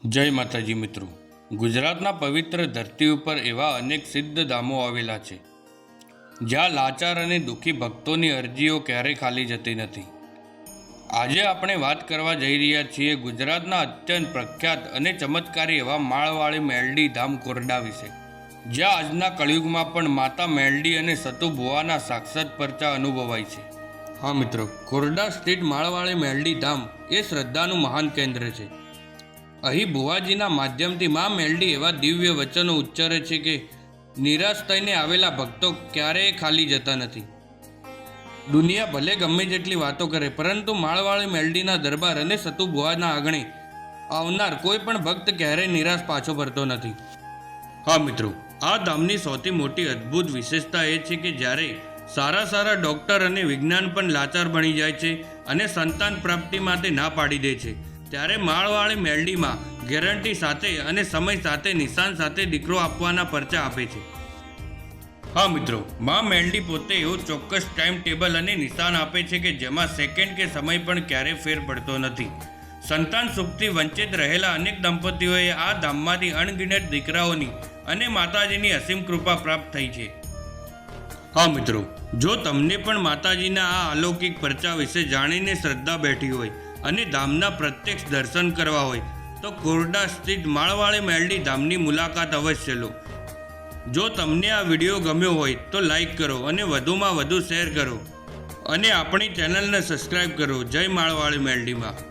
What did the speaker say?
જય માતાજી મિત્રો, ગુજરાતના પવિત્ર ધરતી ઉપર એવા અનેક સિદ્ધ ધામો આવેલા છે જ્યાં લાચાર અને દુઃખી ભક્તોની અરજીઓ ક્યારેય ખાલી જતી નથી. આજે આપણે વાત કરવા જઈ રહ્યા છીએ ગુજરાતના અત્યંત પ્રખ્યાત અને ચમત્કારી એવા માળવાળી મેલડી ધામ કોરડા વિશે, જ્યાં આજના કળિયુગમાં પણ માતા મેલડી અને સતુ ભુવાના સાક્ષાત પરચા અનુભવાય છે. હા મિત્રો, કોરડા સ્થિત માળવાળી મેલડી ધામ એ શ્રદ્ધાનું મહાન કેન્દ્ર છે. અહીં ભુવાજીના માધ્યમથી મા મેલડી એવા દિવ્ય વચનો ઉચ્ચારે છે કે નિરાશ થઈને આવેલા ભક્તો ક્યારેય ખાલી જતા નથી. દુનિયા ભલે ગમે જેટલી વાતો કરે, પરંતુ માળવાળી મેલડીના દરબાર અને સતુ ભુવાના આંગણે આવનાર કોઈ પણ ભક્ત ક્યારેય નિરાશ પાછો ફરતો નથી. હા મિત્રો, આ ધામની સૌથી મોટી અદ્ભુત વિશેષતા એ છે કે જ્યારે સારા ડૉક્ટર અને વિજ્ઞાન પણ લાચાર બની જાય છે અને સંતાન પ્રાપ્તિ માટે ના પાડી દે છે, ત્યારે માળવાળી મેલડીમાં ગેરંટી સાથે અને સમય સાથે નિશાન સાથે દીકરો આપવાના પરચા આપે છે. હા મિત્રો, મા મેલડી પોતે એવું ચોક્કસ ટાઈમ ટેબલ અને નિશાન આપે છે કે જેમાં સેકન્ડ કે સમય પણ ક્યારેય ફેર પડતો નથી. સંતાન સુખથી વંચિત રહેલા અનેક દંપતીઓએ આ ધામમાંથી અણગિનત દીકરાઓની અને માતાજીની અસીમ કૃપા પ્રાપ્ત થઈ છે. હા મિત્રો, જો તમને પણ માતાજીના આ અલૌકિક પરચા વિશે જાણીને શ્રદ્ધા બેઠી હોય અને ધામના પ્રત્યક્ષ દર્શન કરવા હોય તો કોરડા સ્થિત માળવાળી મેલડી ધામની મુલાકાત અવશ્ય લો. જો તમને આ વિડીયો ગમ્યો હોય તો લાઈક કરો અને વધુમાં વધુ શેર કરો અને આપણી ચેનલને સબસ્ક્રાઈબ કરો. જય માળવાળી મેલડીમાં.